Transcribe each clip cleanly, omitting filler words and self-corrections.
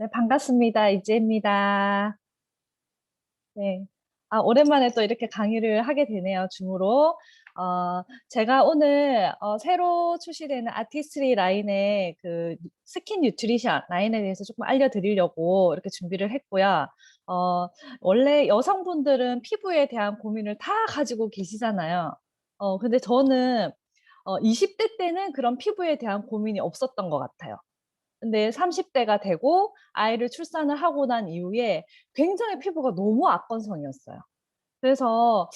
네, 반갑습니다. 이지혜입니다. 네. 오랜만에 또 이렇게 강의를 하게 되네요, 줌으로. 제가 오늘 새로 출시되는 아티스트리 라인의 그 스킨 뉴트리션 라인에 대해서 조금 알려드리려고 이렇게 준비를 했고요. 어, 원래 여성분들은 피부에 대한 고민을 다 가지고 계시잖아요. 근데 저는 20대 때는 그런 피부에 대한 고민이 없었던 것 같아요. 근데 30대가 되고 아이를 출산을 하고 난 이후에 굉장히 피부가 너무 악건성이었어요. 그래서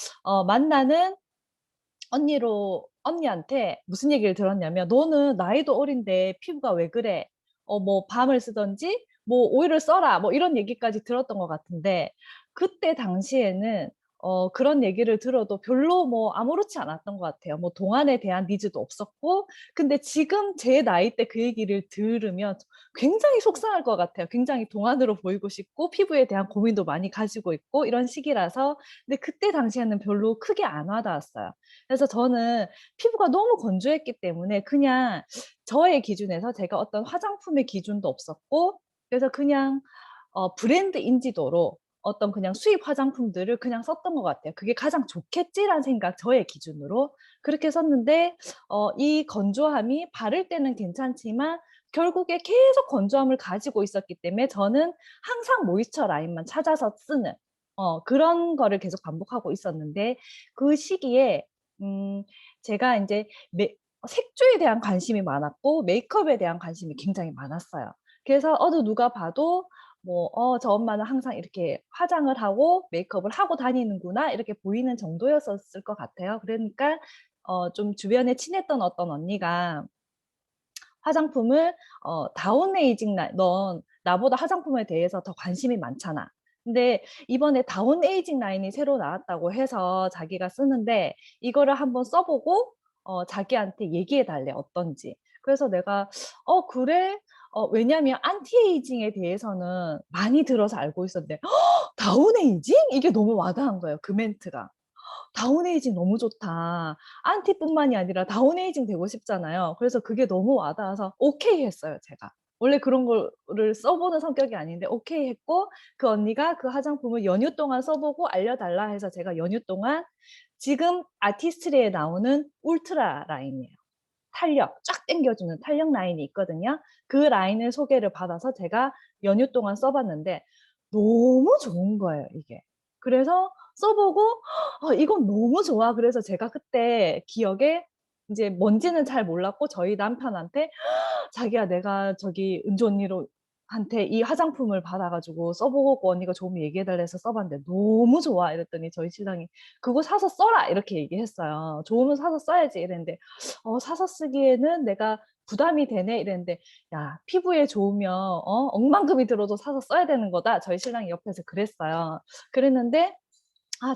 만나는 언니한테 무슨 얘기를 들었냐면, 너는 나이도 어린데 피부가 왜 그래? 뭐 밤을 쓰던지 뭐 오일을 써라 뭐 이런 얘기까지 들었던 것 같은데, 그때 당시에는 그런 얘기를 들어도 별로 뭐 아무렇지 않았던 것 같아요. 뭐 동안에 대한 니즈도 없었고. 근데 지금 제 나이 때 그 얘기를 들으면 굉장히 속상할 것 같아요. 굉장히 동안으로 보이고 싶고 피부에 대한 고민도 많이 가지고 있고 이런 시기라서. 근데 그때 당시에는 별로 크게 안 와닿았어요. 그래서 저는 피부가 너무 건조했기 때문에 그냥 저의 기준에서, 제가 어떤 화장품의 기준도 없었고, 그래서 그냥 브랜드 인지도로 어떤 그냥 수입 화장품들을 그냥 썼던 것 같아요. 그게 가장 좋겠지라는 생각, 저의 기준으로 그렇게 썼는데, 이 건조함이 바를 때는 괜찮지만 결국에 계속 건조함을 가지고 있었기 때문에 저는 항상 모이스처 라인만 찾아서 쓰는 그런 거를 계속 반복하고 있었는데, 그 시기에 음, 제가 이제 색조에 대한 관심이 많았고 메이크업에 대한 관심이 굉장히 많았어요. 그래서 어느 누가 봐도 뭐, 저 엄마는 항상 이렇게 화장을 하고 메이크업을 하고 다니는구나 이렇게 보이는 정도였었을 것 같아요. 그러니까 좀 주변에 친했던 어떤 언니가 화장품을 다운에이징 넌 나보다 화장품에 대해서 더 관심이 많잖아. 근데 이번에 다운에이징 라인이 새로 나왔다고 해서 자기가 쓰는데, 이거를 한번 써보고 자기한테 얘기해 달래, 어떤지. 그래서 내가 그래? 왜냐면 안티에이징에 대해서는 많이 들어서 알고 있었는데 다운에이징? 이게 너무 와닿은 거예요, 그 멘트가. 다운에이징 너무 좋다. 안티뿐만이 아니라 다운에이징 되고 싶잖아요. 그래서 그게 너무 와닿아서 오케이 했어요, 제가. 원래 그런 거를 써보는 성격이 아닌데 오케이 했고, 그 언니가 그 화장품을 연휴 동안 써보고 알려달라 해서 제가 연휴 동안 지금 아티스트리에 나오는 울트라 라인이에요. 탄력, 쫙 당겨주는 탄력 라인이 있거든요. 그 라인을 소개를 받아서 제가 연휴 동안 써봤는데 너무 좋은 거예요, 이게. 그래서 써보고 이건 너무 좋아. 그래서 제가 그때 기억에, 이제 뭔지는 잘 몰랐고 저희 남편한테 자기야, 내가 저기 은주 언니로 한테 이 화장품을 받아가지고 써보고 언니가 좋으면 얘기해달라 해서 써봤는데 너무 좋아 이랬더니, 저희 신랑이 그거 사서 써라 이렇게 얘기했어요. 좋으면 사서 써야지 이랬는데, 사서 쓰기에는 내가 부담이 되네 이랬는데, 야, 피부에 좋으면 억만금이 들어도 사서 써야 되는 거다, 저희 신랑이 옆에서 그랬어요. 그랬는데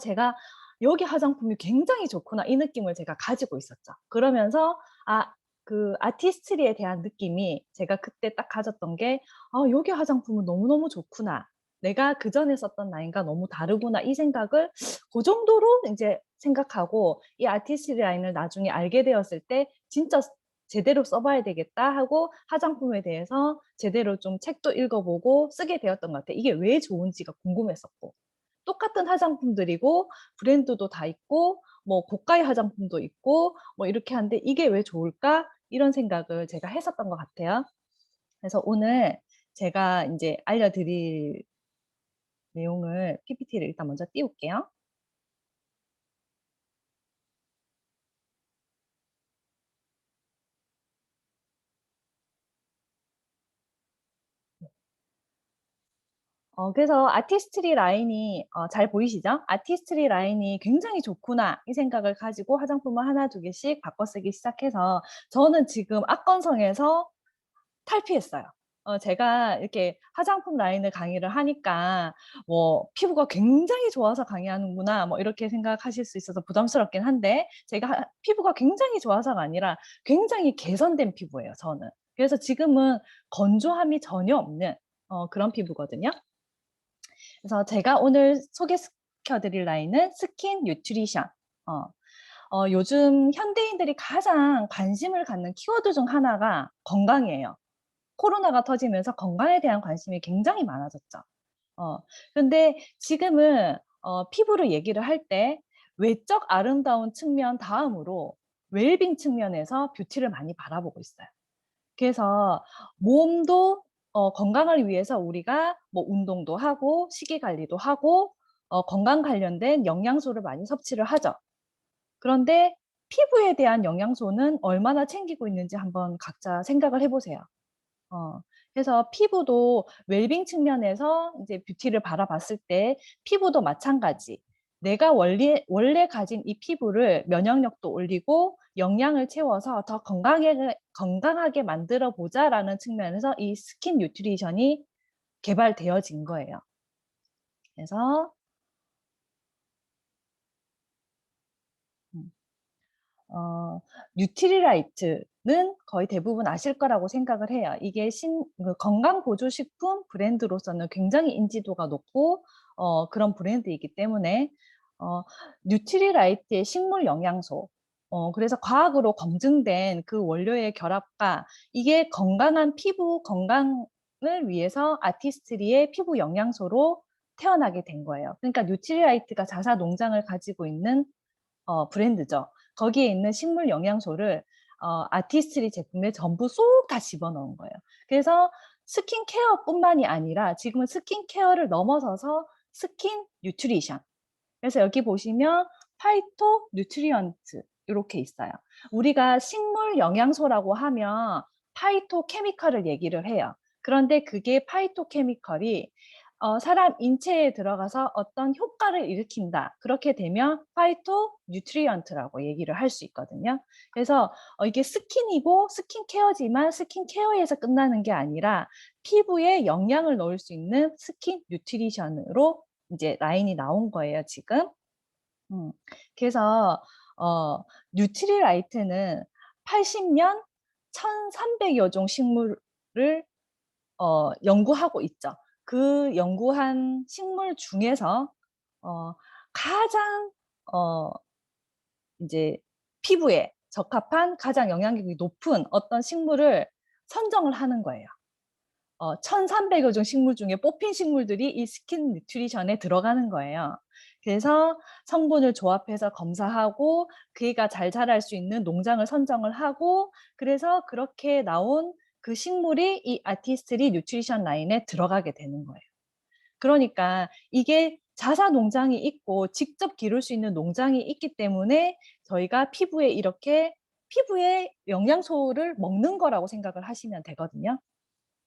제가 여기 화장품이 굉장히 좋구나 이 느낌을 제가 가지고 있었죠. 그러면서 그 아티스트리에 대한 느낌이 제가 그때 딱 가졌던 게, 여기 화장품은 너무너무 좋구나, 내가 그 전에 썼던 라인과 너무 다르구나, 이 생각을 그 정도로 이제 생각하고, 이 아티스트리 라인을 나중에 알게 되었을 때 진짜 제대로 써봐야 되겠다 하고 화장품에 대해서 제대로 좀 책도 읽어보고 쓰게 되었던 것 같아요. 이게 왜 좋은지가 궁금했었고, 똑같은 화장품들이고 브랜드도 다 있고 뭐 고가의 화장품도 있고 뭐 이렇게 하는데 이게 왜 좋을까? 이런 생각을 제가 했었던 것 같아요. 그래서 오늘 제가 이제 알려드릴 내용을, PPT를 일단 먼저 띄울게요. 그래서 아티스트리 라인이 잘 보이시죠? 아티스트리 라인이 굉장히 좋구나 이 생각을 가지고 화장품을 하나 두 개씩 바꿔 쓰기 시작해서, 저는 지금 악건성에서 탈피했어요. 제가 이렇게 화장품 라인을 강의를 하니까 뭐 피부가 굉장히 좋아서 강의하는구나 뭐 이렇게 생각하실 수 있어서 부담스럽긴 한데, 제가 피부가 굉장히 좋아서가 아니라 굉장히 개선된 피부예요, 저는. 그래서 지금은 건조함이 전혀 없는 그런 피부거든요. 그래서 제가 오늘 소개시켜드릴 라인은 스킨 뉴트리션. 어, 요즘 현대인들이 가장 관심을 갖는 키워드 중 하나가 건강이에요. 코로나가 터지면서 건강에 대한 관심이 굉장히 많아졌죠. 근데 지금은 피부를 얘기를 할 때 외적 아름다운 측면 다음으로 웰빙 측면에서 뷰티를 많이 바라보고 있어요. 그래서 몸도 건강을 위해서 우리가 뭐 운동도 하고 식이 관리도 하고 건강 관련된 영양소를 많이 섭취를 하죠. 그런데 피부에 대한 영양소는 얼마나 챙기고 있는지 한번 각자 생각을 해 보세요. 어 그래서 피부도 웰빙 측면에서 이제 뷰티를 바라봤을 때 피부도 마찬가지. 내가 원래 가진 이 피부를 면역력도 올리고 영양을 채워서 더 건강하게 만들어 보자라는 측면에서 이 스킨 뉴트리션이 개발되어진 거예요. 그래서 음. 뉴트리라이트는 거의 대부분 아실 거라고 생각을 해요. 이게 건강 보조 식품 브랜드로서는 굉장히 인지도가 높고 그런 브랜드이기 때문에 어 뉴트리라이트의 식물 영양소 그래서 과학으로 검증된 그 원료의 결합과 이게 건강한 피부 건강을 위해서 아티스트리의 피부 영양소로 태어나게 된 거예요. 그러니까 뉴트리라이트가 자사 농장을 가지고 있는 브랜드죠. 거기에 있는 식물 영양소를 아티스트리 제품에 전부 쏙 다 집어넣은 거예요. 그래서 스킨케어뿐만이 아니라 지금은 스킨케어를 넘어서서 스킨 뉴트리션. 그래서 여기 보시면 파이토 뉴트리언트 요렇게 있어요. 우리가 식물 영양소라고 하면 파이토 케미컬을 얘기를 해요. 그런데 그게 파이토 케미컬이 사람 인체에 들어가서 어떤 효과를 일으킨다. 그렇게 되면 파이토 뉴트리언트라고 얘기를 할 수 있거든요. 그래서 이게 스킨이고 스킨케어지만 스킨케어에서 끝나는 게 아니라 피부에 영양을 넣을 수 있는 스킨 뉴트리션으로 이제 라인이 나온 거예요, 지금. 음. 그래서 뉴트리라이트는 80년 1,300여 종 식물을 연구하고 있죠. 그 연구한 식물 중에서 어 가장 어 이제 피부에 적합한 가장 영향력이 높은 어떤 식물을 선정을 하는 거예요. 1,300여 종 식물 중에 뽑힌 식물들이 이 스킨 뉴트리션에 들어가는 거예요. 그래서 성분을 조합해서 검사하고 그이가 잘 자랄 수 있는 농장을 선정을 하고 그래서 그렇게 나온 그 식물이 이 아티스트리 뉴트리션 라인에 들어가게 되는 거예요. 그러니까 이게 자사 농장이 있고 직접 기를 수 있는 농장이 있기 때문에 저희가 피부에 영양소를 먹는 거라고 생각을 하시면 되거든요.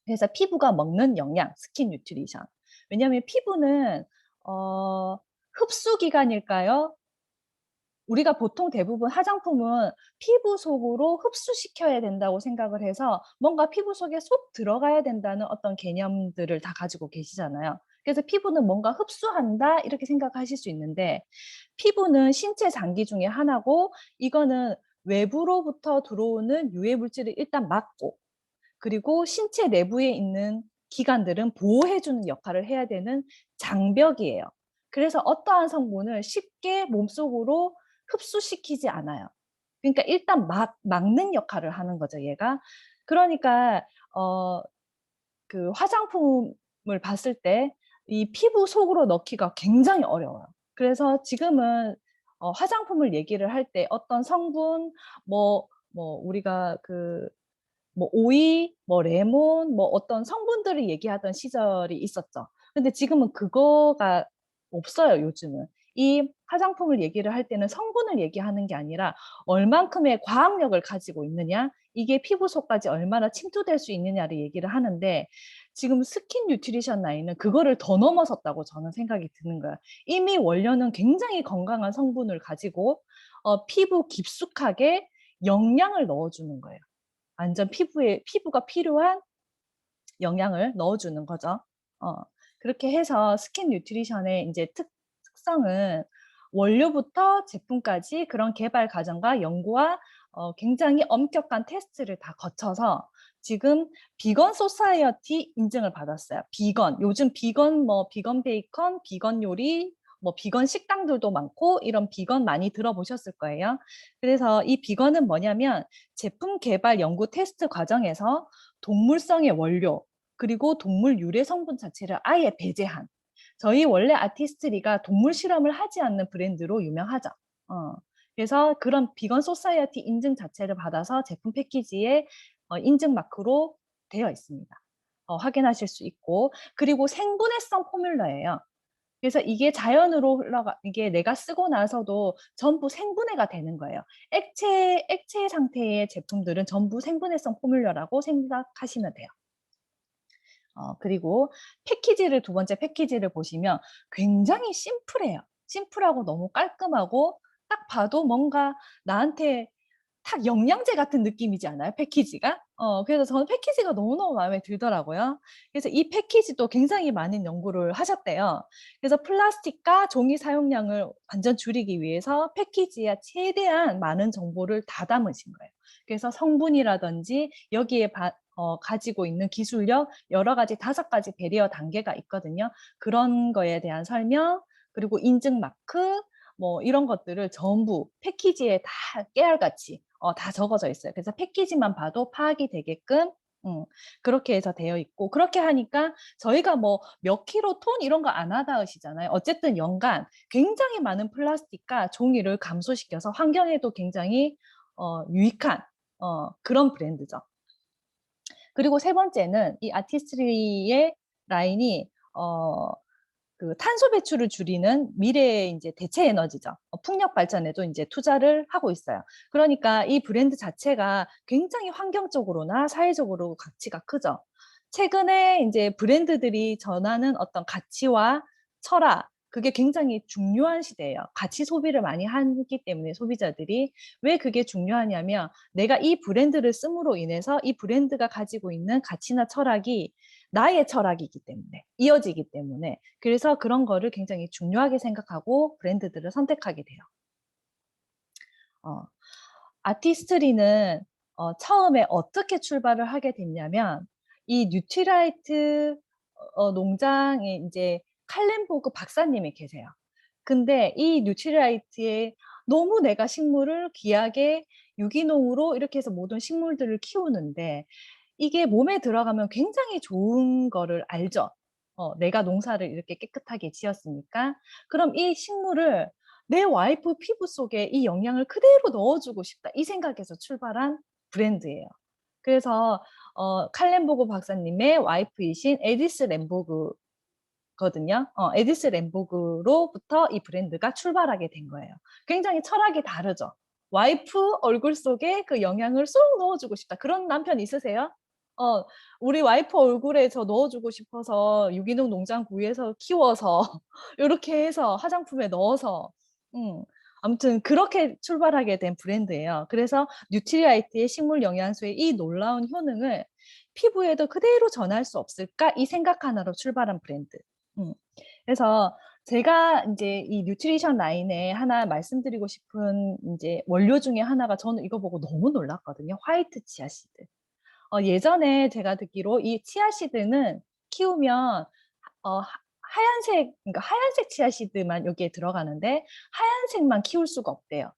그래서 피부가 먹는 영양, 스킨 뉴트리션. 왜냐하면 피부는 어 흡수 기관일까요? 우리가 보통 대부분 화장품은 피부 속으로 흡수시켜야 된다고 생각을 해서 뭔가 피부 속에 쏙 들어가야 된다는 어떤 개념들을 다 가지고 계시잖아요. 그래서 '피부는 뭔가 흡수한다.' 이렇게 생각하실 수 있는데 피부는 신체 장기 중에 하나고 이거는 외부로부터 들어오는 유해 물질을 일단 막고 그리고 신체 내부에 있는 기관들은 보호해 주는 역할을 해야 되는 장벽이에요. 그래서 어떠한 성분을 쉽게 몸속으로 흡수시키지 않아요. 그러니까 일단 막는 역할을 하는 거죠, 얘가. 그러니까 어 그 화장품을 봤을 때 이 피부 속으로 넣기가 굉장히 어려워요. 그래서 지금은 화장품을 얘기를 할 때 어떤 성분 우리가 뭐 오이, 뭐 레몬, 뭐 어떤 성분들을 얘기하던 시절이 있었죠. 근데 지금은 그거가 없어요, 요즘은. 이 화장품을 얘기를 할 때는 성분을 얘기하는 게 아니라 얼만큼의 과학력을 가지고 있느냐, 이게 피부 속까지 얼마나 침투될 수 있느냐를 얘기를 하는데 지금 스킨 뉴트리션 라인은 그거를 더 넘어섰다고 저는 생각이 드는 거예요. 이미 원료는 굉장히 건강한 성분을 가지고 피부 깊숙하게 영양을 넣어 주는 거예요. 완전 피부가 필요한 영양을 넣어주는 거죠. 어 그렇게 해서 스킨 뉴트리션의 인제 특성은 원료부터 제품까지 그런 개발 과정과 연구와 굉장히 엄격한 테스트를 다 거쳐서 지금 비건 소사이어티 인증을 받았어요. 비건 요즘 비건 베이컨, 비건 요리 비건 식당들도 많고 이런 비건 많이 들어보셨을 거예요. 그래서 이 비건은 뭐냐면 제품 개발 연구 테스트 과정에서 동물성의 원료, 그리고 동물 유래 성분 자체를 아예 배제한, 저희 원래 아티스트리가 동물 실험을 하지 않는 브랜드로 유명하죠. 그래서 그런 비건 소사이어티 인증 자체를 받아서 제품 패키지에 인증 마크로 되어 있습니다. 확인하실 수 있고, 그리고 생분해성 포뮬러예요. 그래서 이게 자연으로 흘러가, 이게 내가 쓰고 나서도 전부 생분해가 되는 거예요. 액체 상태의 제품들은 전부 생분해성 포뮬러라고 생각하시면 돼요. 그리고 패키지를, 두 번째 패키지를 보시면 굉장히 심플해요. 심플하고 너무 깔끔하고, 딱 봐도 뭔가 나한테 딱 영양제 같은 느낌이지 않아요? 패키지가? 그래서 저는 패키지가 너무너무 마음에 들더라고요. 그래서 이 패키지도 굉장히 많은 연구를 하셨대요. 그래서 플라스틱과 종이 사용량을 완전 줄이기 위해서 패키지에 최대한 많은 정보를 다 담으신 거예요. 그래서 성분이라든지 여기에 가지고 있는 기술력, 여러 가지 5가지 배리어 단계가 있거든요. 그런 거에 대한 설명, 그리고 인증 마크, 뭐 이런 것들을 전부 패키지에 다 깨알같이 다 적어져 있어요. 그래서 패키지만 봐도 파악이 되게끔 그렇게 해서 되어 있고, 그렇게 하니까 저희가 뭐 몇 킬로, 톤 이런 거 안 하다 하시잖아요. 어쨌든 연간 굉장히 많은 플라스틱과 종이를 감소시켜서 환경에도 굉장히 유익한 그런 브랜드죠. 그리고 세 번째는 이 아티스트리의 라인이 그 탄소 배출을 줄이는 미래의 이제 대체 에너지죠. 풍력 발전에도 이제 투자를 하고 있어요. 그러니까 이 브랜드 자체가 굉장히 환경적으로나 사회적으로 가치가 크죠. 최근에 이제 브랜드들이 전하는 어떤 가치와 철학, 그게 굉장히 중요한 시대예요. 가치 소비를 많이 하기 때문에 소비자들이. 왜 그게 중요하냐면 내가 이 브랜드를 씀으로 인해서 이 브랜드가 가지고 있는 가치나 철학이 나의 철학이기 때문에, 이어지기 때문에, 그래서 그런 거를 굉장히 중요하게 생각하고 브랜드들을 선택하게 돼요. 아티스트리는 처음에 어떻게 출발을 하게 됐냐면, 이 뉴트리라이트 농장에 이제 칼렌보그 박사님이 계세요. 근데 이 뉴트리라이트에 너무 내가 식물을 귀하게 유기농으로 이렇게 해서 모든 식물들을 키우는데, 이게 몸에 들어가면 굉장히 좋은 거를 알죠. 내가 농사를 이렇게 깨끗하게 지었으니까. 그럼 이 식물을 내 와이프 피부 속에 이 영양을 그대로 넣어주고 싶다, 이 생각에서 출발한 브랜드예요. 그래서 칼렌보그 박사님의 와이프이신 에디스 램보그거든요. 에디스 램보그로부터 이 브랜드가 출발하게 된 거예요. 굉장히 철학이 다르죠. 와이프 얼굴 속에 그 영양을 쏙 넣어주고 싶다, 그런 남편 있으세요? 우리 와이프 얼굴에 저 넣어주고 싶어서 유기농 농장 구해서 키워서 이렇게 해서 화장품에 넣어서, 아무튼 그렇게 출발하게 된 브랜드예요. 그래서 뉴트리라이트의 식물 영양소의 이 놀라운 효능을 피부에도 그대로 전할 수 없을까, 이 생각 하나로 출발한 브랜드. 그래서 제가 이제 이 뉴트리션 라인에 하나 말씀드리고 싶은 이제 원료 중에 하나가, 저는 이거 보고 너무 놀랐거든요. 화이트 치아씨드. 예전에 제가 듣기로 이 치아씨드는 키우면 하얀색, 그러니까 하얀색 치아씨드만 여기에 들어가는데 하얀색만 키울 수가 없대요.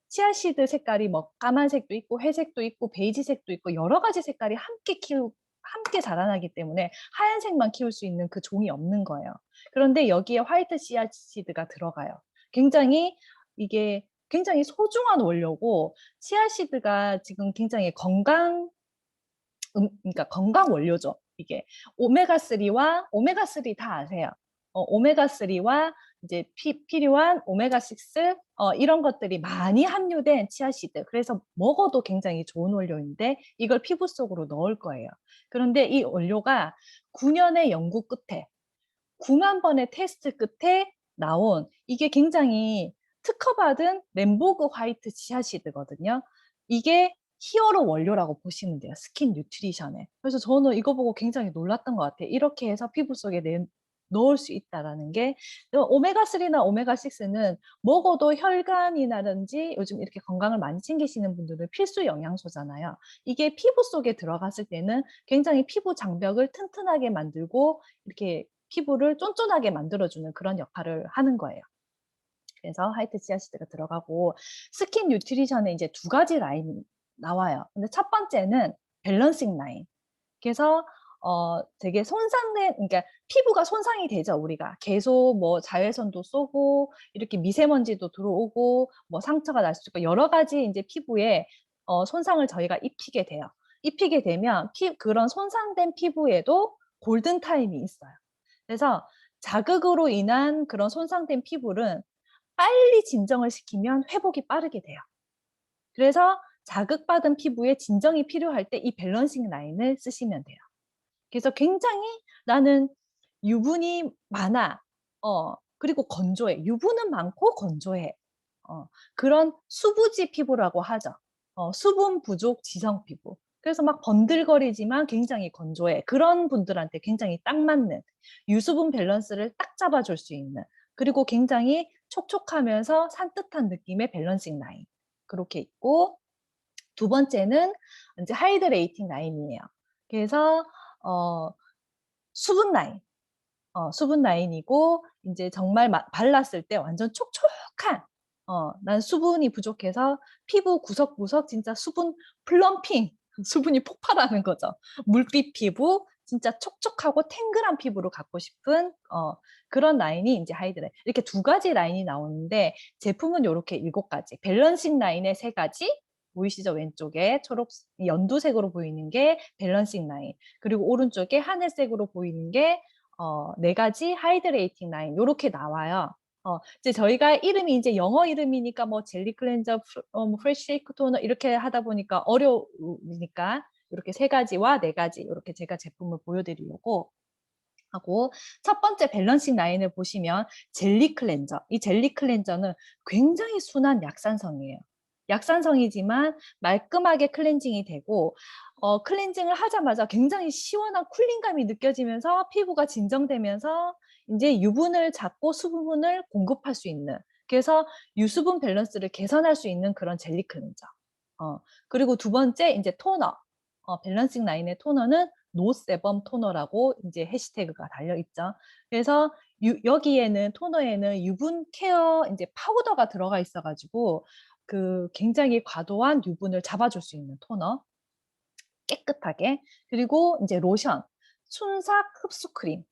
치아씨드 색깔이 뭐 까만색도 있고 회색도 있고 베이지색도 있고 여러 가지 색깔이 함께 자라나기 때문에 하얀색만 키울 수 있는 그 종이 없는 거예요. 그런데 여기에 화이트 치아씨드가 들어가요. 이게 굉장히 소중한 원료고, 치아씨드가 지금 굉장히 그러니까 건강 원료죠. 이게 오메가3와 오메가3 다 아세요. 오메가3와 이제 필요한 오메가6 이런 것들이 많이 함유된 치아씨드. 그래서 먹어도 굉장히 좋은 원료인데 이걸 피부 속으로 넣을 거예요. 그런데 이 원료가 9년의 연구 끝에, 9만 번의 테스트 끝에 나온, 이게 굉장히 특허받은 램보그 화이트 치아시드거든요. 이게 히어로 원료라고 보시면 돼요. 스킨 뉴트리션에. 그래서 저는 이거 보고 굉장히 놀랐던 것 같아요. 이렇게 해서 피부 속에 넣을 수 있다라는 게. 오메가3나 오메가6는 먹어도 혈관이라든지 요즘 이렇게 건강을 많이 챙기시는 분들은 필수 영양소잖아요. 이게 피부 속에 들어갔을 때는 굉장히 피부 장벽을 튼튼하게 만들고 이렇게 피부를 쫀쫀하게 만들어주는 그런 역할을 하는 거예요. 그래서 화이트 치아시드가 들어가고, 스킨 뉴트리션에 이제 2가지 라인이 나와요. 근데 첫 번째는 밸런싱 라인. 그래서 되게 손상된, 그러니까 피부가 손상이 되죠, 우리가. 계속 뭐 자외선도 쏘고 이렇게 미세먼지도 들어오고 뭐 상처가 날 수 있고 여러 가지 인제 피부에 손상을 저희가 입히게 돼요. 입히게 되면 그런 손상된 피부에도 골든 타임이 있어요. 그래서 자극으로 인한 그런 손상된 피부는 빨리 진정을 시키면 회복이 빠르게 돼요. 그래서 자극받은 피부에 진정이 필요할 때 이 밸런싱 라인을 쓰시면 돼요. 그래서 굉장히 나는 유분이 많아. 그리고 건조해. 유분은 많고 건조해. 그런 수부지 피부라고 하죠. 수분 부족 지성 피부. 그래서 막 번들거리지만 굉장히 건조해. 그런 분들한테 굉장히 딱 맞는 유수분 밸런스를 딱 잡아줄 수 있는, 그리고 굉장히 촉촉하면서 산뜻한 느낌의 밸런싱 라인. 그렇게 있고, 두 번째는 이제 하이드레이팅 라인이에요. 그래서 어 수분 라인. 수분 라인이고 인제 정말 발랐을 때 완전 촉촉한, 난 수분이 부족해서 피부 구석구석 진짜 수분 플럼핑, 수분이 폭발하는 거죠. 물빛 피부, 진짜 촉촉하고 탱글한 피부를 갖고 싶은 그런 라인이 인제 하이드라인. 이렇게 두 가지 라인이 나오는데 제품은 요렇게 7 가지. 밸런싱 라인에 3 가지 보이시죠? 왼쪽에 연두색으로 보이는 게 밸런싱 라인. 그리고 오른쪽에 하늘색으로 보이는 게 4 가지 하이드레이팅 라인 요렇게 나와요. 이제 저희가 이름이 인제 영어 이름이니까 뭐 젤리 클렌저, 뭐 프레쉬 쉐이크 토너 이렇게 하다 보니까 어려우니까 요렇게 3 가지와 4 가지 요렇게 제가 제품을 보여 드리려고 하고, 첫 번째 밸런싱 라인을 보시면 젤리 클렌저. 이 젤리 클렌저는 굉장히 순한 약산성이에요. 약산성이지만 말끔하게 클렌징이 되고 클렌징을 하자마자 굉장히 시원한 쿨링감이 느껴지면서 피부가 진정되면서 인제 유분을 잡고 수분을 공급할 수 있는, 그래서 유수분 밸런스를 개선할 수 있는 그런 젤리 클렌저. 그리고 두 번째 인제 토너. 밸런싱 라인의 토너는 노 세범 토너라고 인제 해시태그가 달려 있죠. 그래서 여기에는 토너에는 유분 케어 인제 파우더가 들어가 있어 가지고 굉장히 과도한 유분을 잡아줄 수 있는 토너. 깨끗하게. 그리고 인제 로션, 순삭 흡수 크림.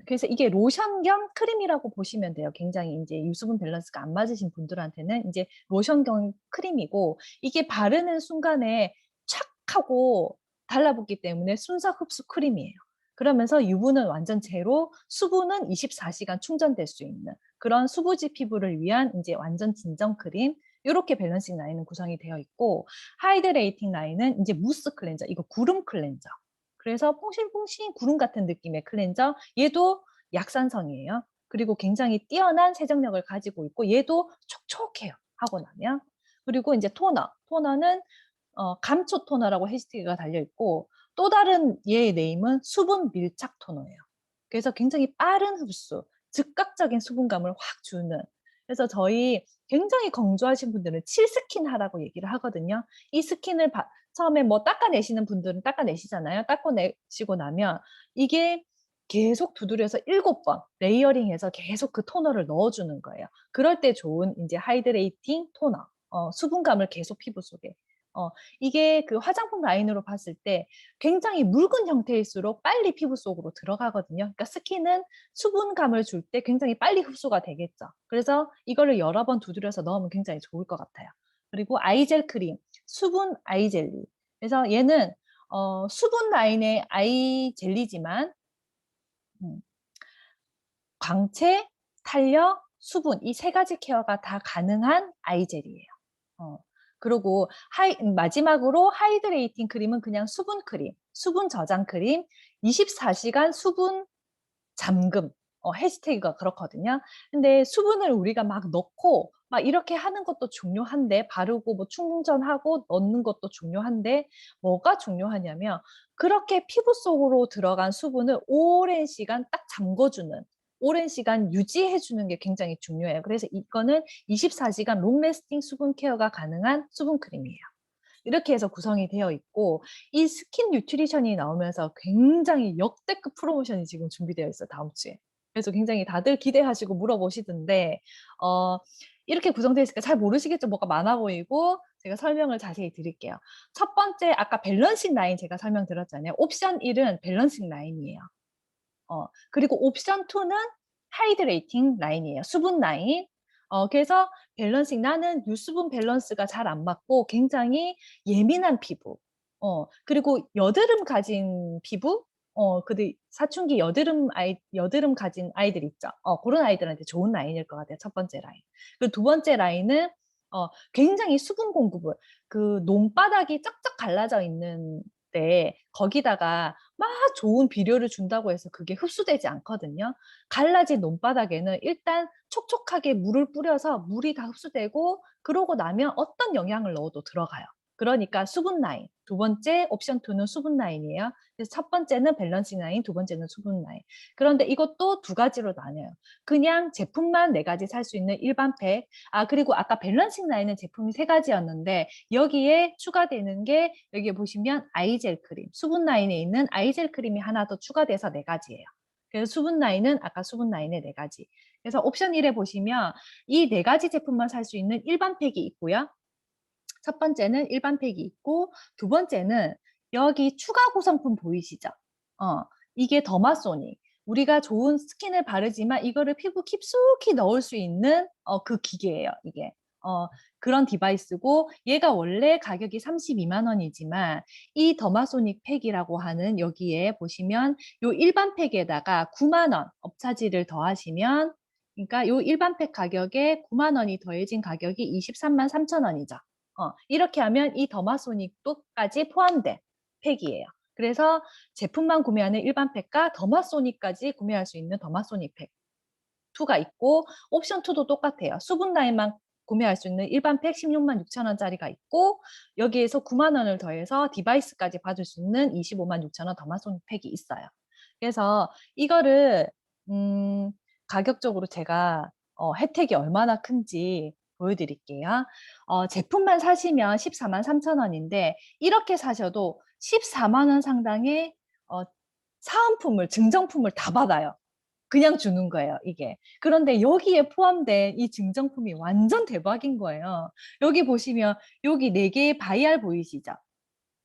그래서 이게 로션 겸 크림이라고 보시면 돼요. 굉장히 인제 유수분 밸런스가 안 맞으신 분들한테는 인제 로션 겸 크림이고, 이게 바르는 순간에 촥 하고 달라붙기 때문에 순삭 흡수 크림이에요. 그러면서 유분은 완전 제로, 수분은 24 시간 충전될 수 있는 그런 수부지 피부를 위한 인제 완전 진정 크림, 요렇게 밸런싱 라인은 구성이 되어 있고, 하이드레이팅 라인은 인제 무스 클렌저, 이거 구름 클렌저. 그래서 퐁신퐁신 구름 같은 느낌의 클렌저. 얘도 약산성이에요. 그리고 굉장히 뛰어난 세정력을 가지고 있고 얘도 촉촉해요, 하고 나면. 그리고 인제 토너. 토너는 감초 토너라고 해시태그가 달려 있고, 또 다른 얘의 네임은 수분 밀착 토너예요. 그래서 굉장히 빠른 흡수, 즉각적인 수분감을 확 주는. 그래서 저희 굉장히 건조하신 분들은 칠스킨 하라고 얘기를 하거든요. 이 스킨을 처음에 뭐 닦아내시는 분들은 닦아내시잖아요. 닦아내시고 나면 이게 계속 두드려서 7번 레이어링해서 계속 그 토너를 넣어 주는 거예요. 그럴 때 좋은 인제 하이드레이팅 토너. 수분감을 계속 피부 속에. 어 이게 화장품 라인으로 봤을 때 굉장히 묽은 형태일수록 빨리 피부 속으로 들어가거든요. 그러니까 스킨은 수분감을 줄 때 굉장히 빨리 흡수가 되겠죠. 그래서 이거를 여러 번 두드려서 넣으면 굉장히 좋을 것 같아요. 그리고 아이젤 크림, 수분 아이 젤리. 그래서 얘는 수분 라인의 아이 젤리지만 음 광채, 탄력, 수분 이 3 가지 케어가 다 가능한 아이 젤이에요. 어. 그리고 마지막으로 하이드레이팅 크림은 그냥 수분 크림, 수분 저장 크림, 24 시간 수분 잠금. 해시태그가 그렇거든요. 근데 수분을 우리가 막 넣고 막 이렇게 하는 것도 중요한데, 바르고 뭐 충전하고 넣는 것도 중요한데, 뭐가 중요하냐면 그렇게 피부 속으로 들어간 수분을 오랜 시간 딱 잠궈 주는, 오랜 시간 유지해 주는 게 굉장히 중요해요. 그래서 이거는 24 시간 롱 라스팅 수분 케어가 가능한 수분 크림이에요. 이렇게 해서 구성이 되어 있고, 이 스킨 뉴트리션이 나오면서 굉장히 역대급 프로모션이 지금 준비되어 있어요, 다음 주에. 그래서 굉장히 다들 기대하시고 물어보시던데 어 이렇게 구성되어 있으니까 잘 모르시겠죠. 뭐가 많아 보이고 제가 설명을 자세히 드릴게요. 첫 번째 아까 밸런싱 라인 제가 설명드렸잖아요. 옵션 1은 밸런싱 라인이에요. 그리고 옵션 2는 하이드레이팅 라인이에요. 수분 라인. 그래서 밸런싱 나는 유수분 밸런스가 잘 안 맞고 굉장히 예민한 피부. 그리고 여드름 가진 피부. 근데 사춘기 여드름 가진 아이들 있죠. 그런 아이들한테 좋은 라인일 것 같아요. 첫 번째 라인. 그리고 두 번째 라인은 굉장히 수분 공급을 그 논바닥이 쩍쩍 갈라져 있는 때 거기다가 막 좋은 비료를 준다고 해서 그게 흡수되지 않거든요. 갈라진 논바닥에는 일단 촉촉하게 물을 뿌려서 물이 다 흡수되고 그러고 나면 어떤 영양을 넣어도 들어가요. 그러니까 수분 라인. 두 번째 옵션 2는 수분 라인이에요. 그래서 첫 번째는 밸런싱 라인, 두 번째는 수분 라인. 그런데 이것도 두 가지로 나뉘어요. 그냥 제품만 네 가지 살 수 있는 일반 팩. 그리고 아까 밸런싱 라인은 제품이 세 가지였는데 여기에 추가되는 게 여기 보시면 아이젤 크림. 수분 라인에 있는 아이젤 크림이 하나 더 추가돼서 네 가지예요. 그래서 수분 라인은 아까 수분 라인의 네 가지. 그래서 옵션 1에 보시면 이 네 가지 제품만 살 수 있는 일반 팩이 있고요. 첫 번째는 일반 팩이 있고 두 번째는 여기 추가 구성품 보이시죠? 이게 더마소닉. 우리가 좋은 스킨을 바르지만 이거를 피부 깊숙이 넣을 수 있는 그 기계예요, 이게. 그런 디바이스고 얘가 원래 가격이 32만 원이지만 이 더마소닉 팩이라고 하는 여기에 보시면 요 일반 팩에다가 9만 원 업차지를 더하시면 그러니까 요 일반 팩 가격에 9만 원이 더해진 가격이 23만 3천 원이죠. 이렇게 하면 이 더마소닉도까지 포함된 팩이에요. 그래서 제품만 구매하는 일반 팩과 더마소닉까지 구매할 수 있는 더마소닉 팩 2가 있고 옵션 2도 똑같아요. 수분 라인만 구매할 수 있는 일반 팩 16만 6천 원짜리가 있고 여기에서 9만 원을 더해서 디바이스까지 받을 수 있는 25만 6천 원 더마소닉 팩이 있어요. 그래서 이거를 가격적으로 제가 혜택이 얼마나 큰지 보여드릴게요. 제품만 사시면 14만 3천 원인데 이렇게 사셔도 14만 원 상당의 사은품을, 증정품을 다 받아요. 그냥 주는 거예요, 이게. 그런데 여기에 포함된 이 증정품이 완전 대박인 거예요. 여기 보시면 여기 4개의 바이알 보이시죠?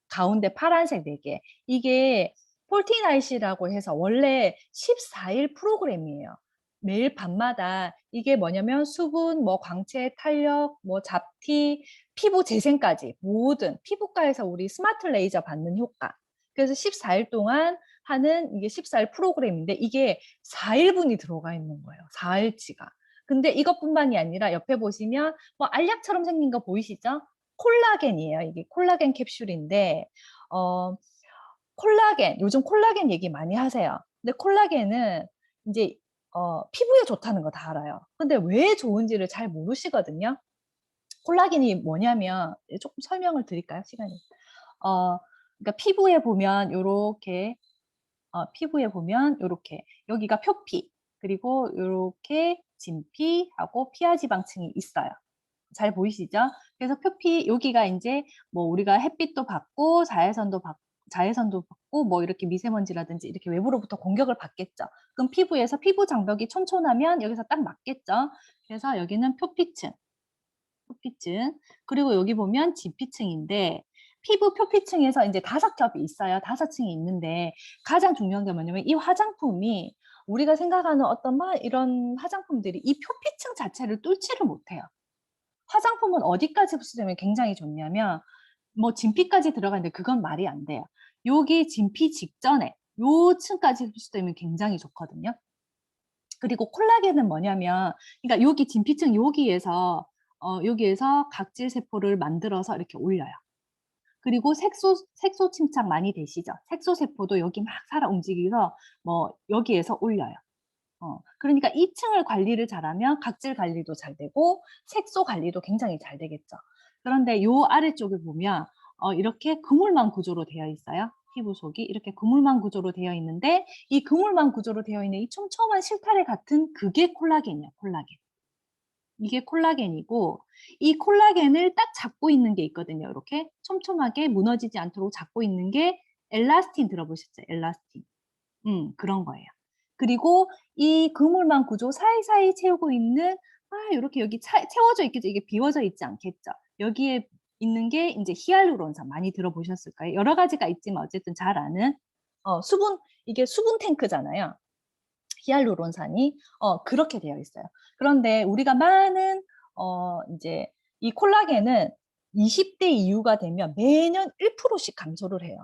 가운데 파란색 4개. 이게 폴티나잇이라고 해서 원래 14일 프로그램이에요. 매일 밤마다 이게 뭐냐면 수분, 뭐 광채, 탄력, 뭐 잡티, 피부 재생까지 모든 피부과에서 우리 스마트 레이저 받는 효과. 그래서 14일 동안 하는 이게 14일 프로그램인데 이게 4일분이 들어가 있는 거예요. 4일치가. 근데 이것뿐만이 아니라 옆에 보시면 뭐 알약처럼 생긴 거 보이시죠? 콜라겐이에요. 이게 콜라겐 캡슐인데 어, 콜라겐 요즘 콜라겐 얘기 많이 하세요. 근데 콜라겐은 이제 피부에 좋다는 거 다 알아요. 근데 왜 좋은지를 잘 모르시거든요. 콜라겐이 뭐냐면 조금 설명을 드릴까요? 시간이. 그러니까 피부에 보면 요렇게 여기가 표피 그리고 요렇게 진피하고 피하지방층이 있어요. 잘 보이시죠? 그래서 표피 여기가 이제 뭐 우리가 햇빛도 받고 자외선도 받고 뭐 이렇게 미세먼지라든지 이렇게 외부로부터 공격을 받겠죠. 그럼 피부에서 피부 장벽이 촘촘하면 여기서 딱 맞겠죠. 그래서 여기는 표피층. 그리고 여기 보면 진피층인데 피부 표피층에서 이제 5겹이 있어요. 5층이 있는데 가장 중요한 게 뭐냐면 이 화장품이 우리가 생각하는 어떤 막 이런 화장품들이 이 표피층 자체를 뚫지를 못해요. 화장품은 어디까지 흡수되면 굉장히 좋냐면 뭐 진피까지 들어가는데 그건 말이 안 돼요. 여기 진피 직전에 요 층까지 흡수되면 굉장히 좋거든요. 그리고 콜라겐은 뭐냐면 그러니까 여기 진피층 여기에서 각질 세포를 만들어서 이렇게 올려요. 그리고 색소 침착 많이 되시죠? 색소 세포도 여기 막 살아 움직여서 뭐 여기에서 올려요. 그러니까 2층을 관리를 잘하면 각질 관리도 잘 되고 색소 관리도 굉장히 잘 되겠죠. 그런데 요 아래쪽에 보면 이렇게 그물망 구조로 되어 있어요. 피부 속이 이렇게 그물망 구조로 되어 있는데 이 그물망 구조로 되어 있는 이 촘촘한 실타래 같은 그게 콜라겐이에요. 콜라겐. 이게 콜라겐이고 이 콜라겐을 딱 잡고 있는 게 있거든요. 이렇게 촘촘하게 무너지지 않도록 잡고 있는 게 엘라스틴 들어보셨죠? 엘라스틴. 그런 거예요. 그리고 이 그물망 구조 사이사이 채우고 있는 이렇게 여기 채워져 있겠죠. 이게 비워져 있지 않겠죠. 여기에 있는 게 인제 히알루론산 많이 들어보셨을까요? 여러 가지가 있지만 어쨌든 잘 아는 수분 이게 수분 탱크잖아요. 히알루론산이 그렇게 되어 있어요. 그런데 우리가 많은 인제 이 콜라겐은 20대 이후가 되면 매년 1% 씩 감소를 해요.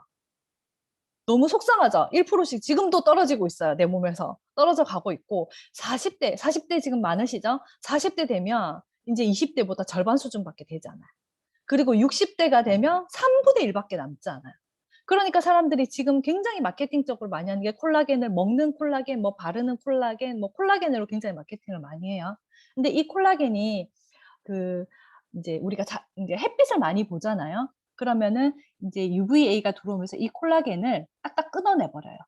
너무 속상하죠. 1% 씩 지금도 떨어지고 있어요, 내 몸에서. 떨어져 가고 있고 40대 지금 많으시죠? 40대 되면 인제 20 대보다 절반 수준밖에 되지 않아요. 그리고 60 대가 되면 3분의 1 밖에 남지 않아요. 그러니까 사람들이 지금 굉장히 마케팅적으로 많이 하는 게 콜라겐을 먹는 콜라겐, 뭐 바르는 콜라겐, 뭐 콜라겐으로 굉장히 마케팅을 많이 해요. 근데 이 콜라겐이 그 인제 우리가 인제 햇빛을 많이 보잖아요. 그러면은 인제 UVA가 들어오면서 이 콜라겐을 딱딱 끊어내 버려요.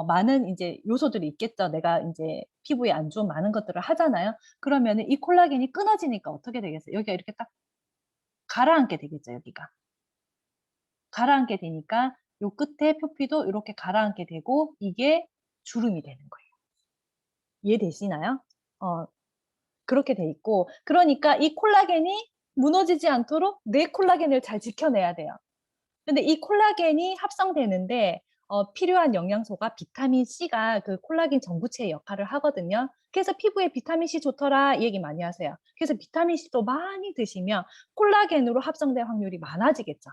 많은 인제 요소들이 있겠죠. 내가 인제 피부에 안 좋은 많은 것들을 하잖아요. 그러면은 이 콜라겐이 끊어지니까 어떻게 되겠어요? 여기가 이렇게 딱 가라앉게 되겠죠, 여기가. 가라앉게 되니까 요 끝에 표피도 요렇게 가라앉게 되고 이게 주름이 되는 거예요. 이해되시나요? 어 그렇게 돼 있고 그러니까 이 콜라겐이 무너지지 않도록 내 콜라겐을 잘 지켜내야 돼요. 근데 이 콜라겐이 합성되는데 필요한 영양소가 비타민 C가 그 콜라겐 전구체의 역할을 하거든요. 그래서 "피부에 비타민 C 좋더라." 이 얘기 많이 하세요. 그래서 비타민 C도 많이 드시면 콜라겐으로 합성될 확률이 많아지겠죠.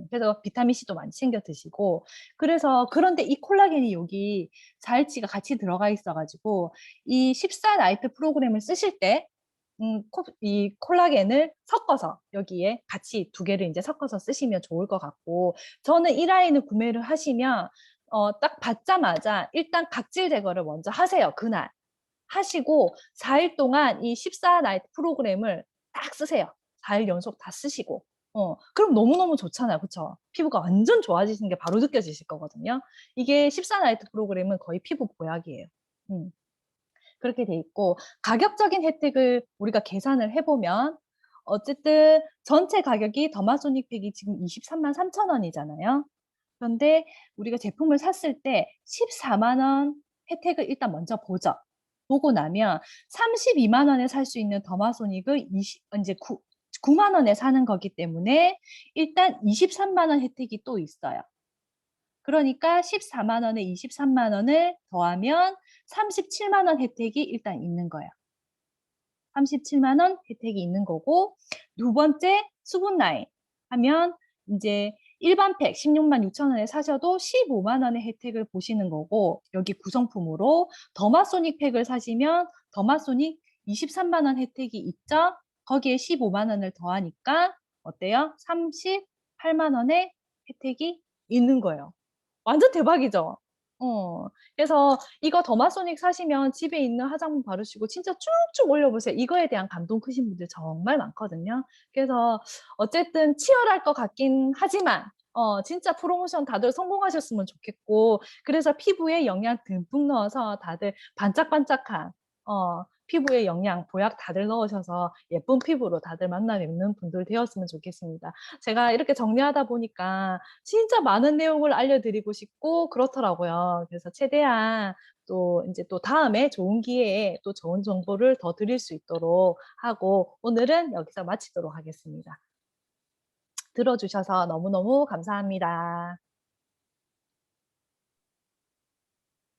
그래서 비타민 C도 많이 챙겨 드시고 그래서 그런데 이 콜라겐이 여기 4 일치가 같이 들어가 있어 가지고 이 14 나이트 프로그램을 쓰실 때 코 이 콜라겐을 섞어서 여기에 같이 두 개를 인제 섞어서 쓰시면 좋을 것 같고 저는 이 라인을 구매를 하시면 딱 받자마자 일단 각질 제거를 먼저 하세요, 그날. 하시고 4일 동안 이 14 나이트 프로그램을 딱 쓰세요. 4일 연속 다 쓰시고. 그럼 너무너무 좋잖아요. 그쵸? 피부가 완전 좋아지시는 게 바로 느껴지실 거거든요. 이게 14 나이트 프로그램은 거의 피부 보약이에요. 음. 그렇게 돼 있고 가격적인 혜택을 우리가 계산을 해 보면 어쨌든 전체 가격이 더마소닉 팩이 지금 233,000 원이잖아요. 그런데 우리가 제품을 샀을 때 140,000원 혜택을 일단 먼저 보죠. 보고 나면 320,000 원에 살 수 있는 더마소닉을 인제 9만 원에 사는 거기 때문에 일단 230,000원 혜택이 또 있어요. 그러니까 140,000 원에 230,000 원을 더하면 370,000원 혜택이 일단 있는 거예요. 370,000원 혜택이 있는 거고 두 번째 수분 라인 하면 인제 일반 팩 166,000 원에 사셔도 150,000 원의 혜택을 보시는 거고 여기 구성품으로 더마소닉 팩을 사시면 더마소닉 230,000원 혜택이 있죠. 거기에 150,000 원을 더하니까 어때요? 380,000 원의 혜택이 있는 거예요. 완전 대박이죠. 어. 그래서 이거 더마소닉 사시면 집에 있는 화장품 바르시고 진짜 쭉쭉 올려 보세요. 이거에 대한 감동 크신 분들 정말 많거든요. 그래서 어쨌든 치열할 것 같긴 하지만 진짜 프로모션 다들 성공하셨으면 좋겠고 그래서 피부에 영양 듬뿍 넣어서 다들 반짝반짝한 피부에 영양 보약 다들 넣으셔서 예쁜 피부로 다들 만나 뵙는 분들 되었으면 좋겠습니다. 제가 이렇게 정리하다 보니까 진짜 많은 내용을 알려드리고 싶고 그렇더라고요. 그래서 최대한 또 인제 또 다음에 좋은 기회에 또 좋은 정보를 더 드릴 수 있도록 하고 오늘은 여기서 마치도록 하겠습니다. 들어 주셔서 너무너무 감사합니다.